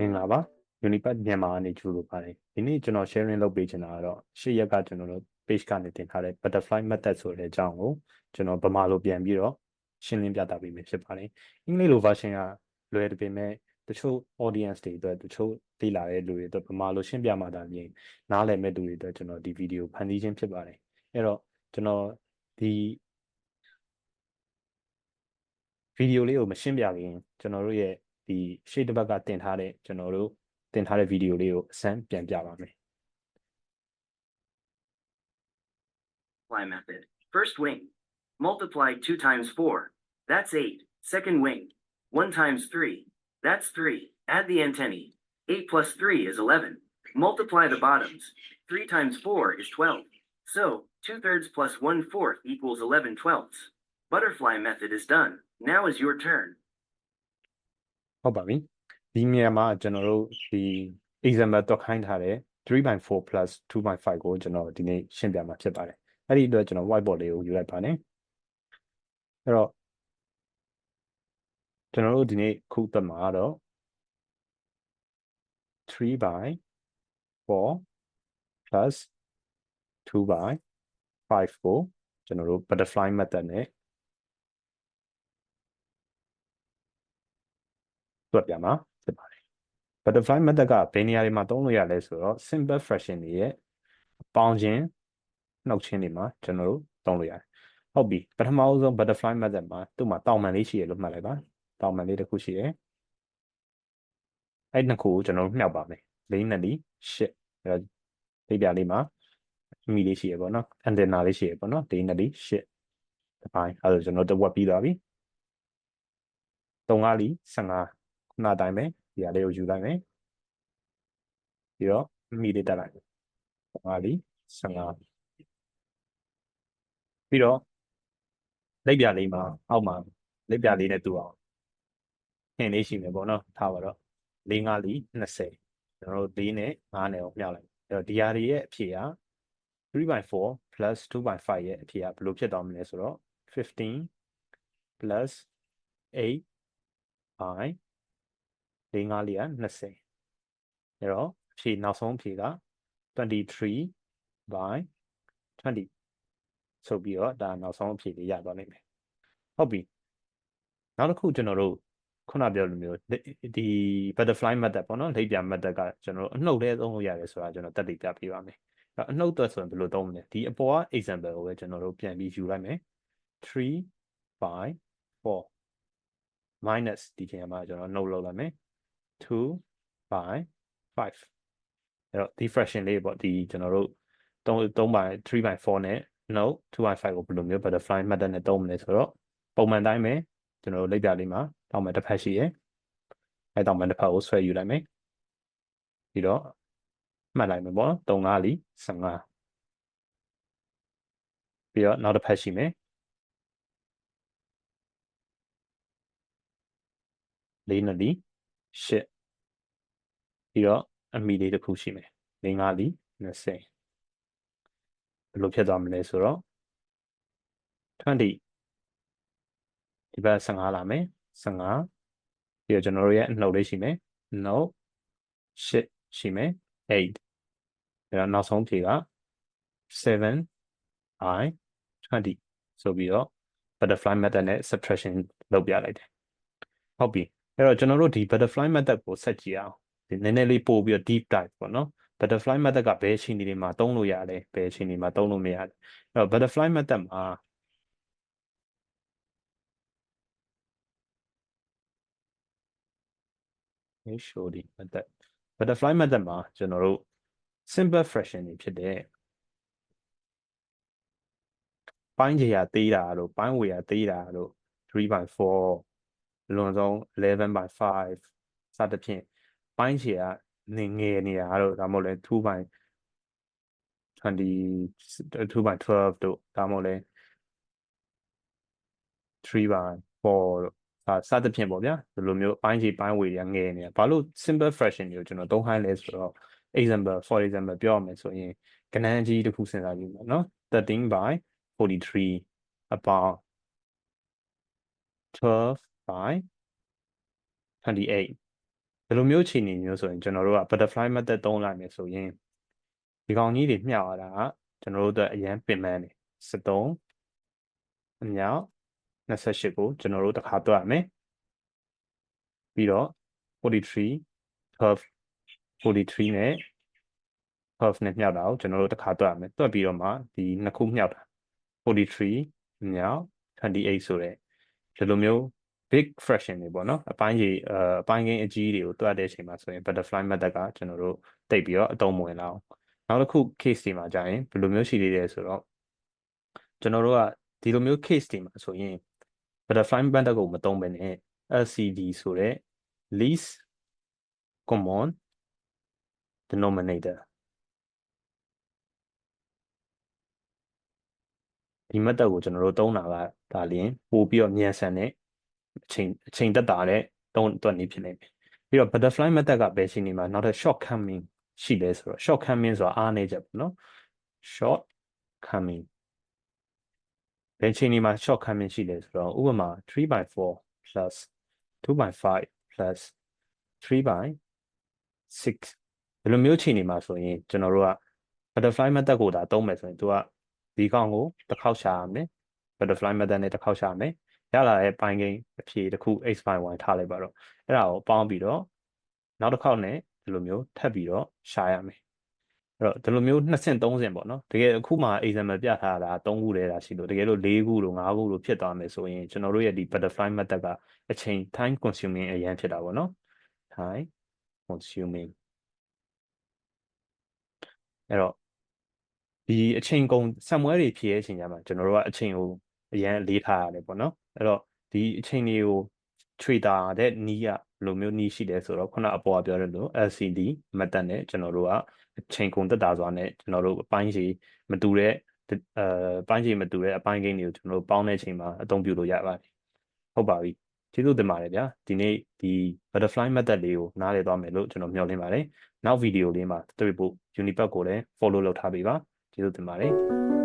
င်္ဂလာပါ Unipath မြန်မာကနေကြိုဆိုပါတယ်ဒီနေ့ကျွန်တော် sharing လုပ်ပေးချင်တာကတော့ရှေ့ရက်ကကျွန်တော်တို့ page ကနေတင်ထားတဲ့ butterfly method ဆိုတဲ့အကြောင်းကိုကျွန်တော်ဗမာလိုပြန်ပြီးတော့ရှင်းလင်းပြသပေးမယ်ဖြစ်ပါတယ်အင်္ဂလိပ်လို version ကလွယ်တယ်ပေမဲ့တချို့ audience တွေအတွက်တချို့သိလာတဲ့လူတွေအတွက်ဗမာလိုရှင်းပြမှသာမြင်နားလည်မဲ့သူတွေအတွက်ကျွန်တော်ဒီ video ဖန်တီးခြင်းဖြစ်ပါတယ်အဲ့တော့ကျွန်တော်ဒီ video လေးကိုမရှင်းပြခင်ကျွန်တော်တို့ရဲ့ဒီရှေ့တစ်ပတ်ကတင်ထားတဲ့ကျွန်တော်တို့တင်ထားတဲ့ video လေးကိုအစမ်းပြန်ပြပါမယ် Multiply method. First wing. Multiply 2 times 4. That's 8. Second wing. 1 times 3. That's 3. Add the antennae. 8 plus 3 is 11. Multiply the bottoms. 3 times 4 is 12. So, 2/3 plus 1/4 equals 11/12. Butterfly method is done. Now is your turn. ဟုတ်ပါပြီဒီနေရာမှာကျွန်တော်တို့ဒီ example တော့ခိုင်းထားတဲ့3/4 plus 2/5 ကိုကျွန်တော်ဒီနေ့ရှင်းပြမှာဖြစ်ပါတယ်အဲ့ဒီအတွက်ကျွန်တော် whiteboard လေးကိုယူလိုက်ပါနဲ့အဲ့တော့ကျွန်တော်တို့ဒီနေ့ခုသက်မှာတော့3/4 plus 2/5 ကိုကျွန်တော်တို့ butterfly method နဲ့တွက်ပြမှာဖြစ်ပါတယ် butterfly method ကဘယ်နေရာတွေမှာသုံးလို့ရလဲဆိုတော့ simple fraction တွေရဲ့ပေါင်းခြင်းနှုတ်ခြင်းတွေမှာကျွန်တော်တို့သုံးလို့ရတယ်ဟုတ်ပြီပထမဆုံး butterfly method မှာသူ့မှာတောင်ပံလေးရှိရလို့မှတ်လိုက်ပါတောင်ပံလေးတစ်ခုရှိတယ်အဲ့နှစ်ခုကိုကျွန်တော်တို့မြှောက်ပါမယ်4 နဲ့8အဲ့တော့ဒီပြလေးမှာအမီလေးရှိရပေါ့နော် antenna လေးရှိရပေါ့နော်4 နဲ့8ဒီပိုင်းအဲ့ဒါကျွန်တော်တို့ဝက်ပြီးသွားပြီ3 ကလီ15ခုနတိုင်းပဲဒီဟာလေးကိုယူလိုက်မယ်ပြီးတော့အမီလေးတက်လိုက်3 ကလီ15ပြီးတော့လက်ပြလေးမှာအောက်မှာလက်ပြလေးနဲ့တူအောင်ဟင်လေးရှိမယ်ပေါ့နော်ထားပါတော့4 5လီ20ကျွန်တော်တို့4နဲ့5နဲ့ကိုမြှောက်လိုက်အဲ့တော့ဒီဟာတွေရဲ့အဖြေက3/4 plus 2/5ရဲ့အဖြေကဘယ်လိုဖြစ်သွားမလဲဆိုတော့15 plus 8 by 4 5လီက20အဲ့တော့အဖြေနောက်ဆုံးအဖြေက23/20ဆိုပြီးတော့ဒါနောက်ဆုံးအဖြေလေးရသွားနိုင်မယ်ဟုတ်ပြီနောက်တစ်ခုကျွန်တော်တို့ခုနပြောလိုမျိုးဒီ butterfly method ပေါ့နော်လိပ်ပြ method ကကျွန်တော်တို့အနှုတ်လေးသုံးလို့ရတယ်ဆိုတာကျွန်တော်တက်တည်ပြပေးပါမယ်အနှုတ်သက်ဆိုရင်ဘယ်လိုသုံးမလဲဒီအပေါ်က example ကိုပဲကျွန်တော်တို့ပြန်ပြီးယူလိုက်မယ်3/4 minus ဒီချိန်မှာကျွန်တော်နှုတ်လုပ်လိုက်မယ်2/5အဲ့တော့ဒီ fraction လေးပေါ့ဒီကျွန်တော်တို့3/4 နဲ့ no 2/5ကိုဘယ်လိုမျိုး butterfly method နဲ့သုံးမလဲဆိုတော့ပုံမှန်တိုင်းပဲကျွန်တော်တို့လိပ်ပြလေးမှာတောင်းမှတစ်ဖက်ရှိရယ်အဲ့တောင်းမှတစ်ဖက်ကိုဆွဲယူလိုက်မယ်ပြီးတော့မှတ်လိုက်မယ်ပေါ့3 5လီ15ပြီးတော့နောက်တစ်ဖက်ရှိမယ်4 နဲ့လီ8ပြီးတော့အမီလေးတစ်ခုရှိမယ်4 5လီ20ဘယ်လိုဖြစ်သွားမလဲဆိုတော့20ဒီဘက်15လာမယ်15ပြီးတော့ကျွန်တော်တို့ရဲ့အနှုတ်လေးရှိမယ်နှုတ်8ရှိမယ်8အဲ့တော့နောက်ဆုံးဖြေက7/20ဆိုပြီးတော့ butterfly method နဲ့ subtraction လုပ်ပြလိုက်တယ်ဟုတ်ပြီအဲ့တော့ကျွန်တော်တို့ဒီ butterfly method ကိုဆက်ကြည့်အောင်ဒီနည်းနည်းလေးပို့ပြီးတော့ deep dive ပေါ့နော် butterfly method ကဘယ်အချိန်တွေမှာသုံးလို့ရလဲဘယ်အချိန်တွေမှာသုံးလို့မရလဲအဲ့တော့ butterfly method မှာshow the method butterfly method မှာကျွန်တော်တို့ simple fraction တွေဖြစ်တဲ့ပိုင်းခြေရာသေးတာတို့ပိုင်းဝေရာသေးတာတို့3/4လွန်ဆုံး11/5စသဖြင့်ပိုင်းခြေရာငယ်နေရာတို့ဒါမှမဟုတ်လဲ2/20 2/12တို့ဒါမှမဟုတ်လဲ3/4တို့စသဖြင့်ပေါ့ဗျာဒီလိုမျိုးပိုင်းခြေပိုင်းဝေတွေကငယ်နေတာဘာလို့ simple fraction တွေကိုကျွန်တော်သုံးခိုင်းလဲဆိုတော့ example for example ပြောရမယ်ဆိုရင်ကဏ္ဍကြီးတစ်ခုစဉ်းစားကြည့်မယ်နော်13/43 about 12 by 28ဒီလိုမျိုးအခြေအနေမျိုးဆိုရင်ကျွန်တော်တို့က butterfly method သုံးလိုက်မယ်ဆိုရင်ဒီကောင်ကြီးတွေမျှရတာကကျွန်တော်တို့အတွက်အရန်ပင်ပန်းတယ်73အမြောက်28ကိုကျွန်တော်တို့တစ်ခါတွက်ရမယ်ပြီးတော့43 12 43နဲ့12နဲ့မြောက်တာကိုကျွန်တော်တို့တစ်ခါတွက်ရမယ်တွက်ပြီးတော့မှဒီနှစ်ခုမြောက်တာ43အမြောက်28ဆိုတဲ့ဒီလိုမျိုး big fraction တွေပေါ့နော်အပိုင်းကြီးအပိုင်းကိန်းအကြီးတွေကိုတွက်တဲ့အချိန်မှာဆိုရင် butterfly method ကကျွန်တော်တို့တိတ်ပြီးတော့အသုံးမဝင်တော့နောက်တစ်ခု case တွေမှာကြာရင်ဘယ်လိုမျိုးရှိသေးတယ်ဆိုတော့ကျွန်တော်တို့ကဒီလိုမျိုး case တွေမှာဆိုရင် butterfly method ကိုမသုံးဘဲနဲ့ LCD ဆိုတဲ့ least common denominator ဒီ method ကိုကျွန်တော်တို့သုံးတာကဒါလျင်ပို့ပြီးတော့မြန်ဆန်တဲ့အချိန်တက်တာတဲ့သုံးတွက်နေဖြစ်နေပြီပြီးတော့ butterfly method ကဘယ်ရှိနေမှာနောက်ထပ် shortcoming ရှိလဲဆိုတော့ shortcoming ဆိုတာအားနည်းချက်ပေါ့နော် shortcoming ဘယ်ချိန်နေမှာ shortcoming ရှိလဲဆိုတော့ဥပမာ3/4 plus 2/5 plus 3/6ဒီလိုမျိုးချိန်နေမှာဆိုရင်ကျွန်တော်တို့က butterfly method ကိုဒါသုံးမယ်ဆိုရင်သူကဒီကောင်ကိုတစ်ခေါက်ရှာရမယ် butterfly method နဲ့တစ်ခေါက်ရှာမယ်ရလာတဲ့ပိုင်းကိန်းအဖြေတစ်ခု x/y ထားလိုက်ပါတော့အဲ့ဒါကိုပေါင်းပြီးတော့နောက်တစ်ခေါက်နဲ့ဒီလိုမျိုးထပ်ပြီးတော့ရှာရမယ်အဲ့တော့ဒီလိုမျိုး2ဆင့်3ဆင့်ပေါ့နော်တကယ်အခုမှ example ပြထားတာ3ခုလဲတာရှိလို့တကယ်လို့4ခုလို့5ခုလို့ဖြစ်သွားမယ်ဆိုရင်ကျွန်တော်တို့ရဲ့ဒီ butterfly method ကအချိန် time consuming အရင်ဖြစ်တာပေါ့နော် time consuming အဲ့တော့ဒီအချိန်ကုန်စက်မွဲတွေဖြည့်တဲ့အချိန်ကျမှကျွန်တော်တို့ကအချိန်ကိုအရင်လေးထားရတယ်ပေါ့နော်အဲ့တော့ဒီအချိန်တွေကို trader တဲ့နီးကဘယ်လိုမျိုးနီးရှိလဲဆိုတော့ခုနအပေါ်ကပြောရလို့ LCD method နဲ့ကျွန်တော်တို့ကအချိန်ကုန်တက်တာစွာနဲ့ကျွန်တော်တို့အပိုင်းစီမတူတဲ့ပိုင်းစီမတူတဲ့အပိုင်းကိန်းတွေကိုကျွန်တော်တို့ပေါင်းတဲ့အချိန်မှာအသုံးပြုလို့ရပါတယ်ဟုတ်ပါပြီကျေးဇူးတင်ပါတယ်ဗျာဒီနေ့ဒီ butterfly method လေးကိုနားလည်သွားမယ်လို့ကျွန်တော်မျှော်လင့်ပါတယ်နောက်ဗီဒီယိုလေးမှာတွေ့ဖို့ Unipack ကိုလည်း follow လုပ်ထားပေးပါကျေးဇူးတင်ပါတယ်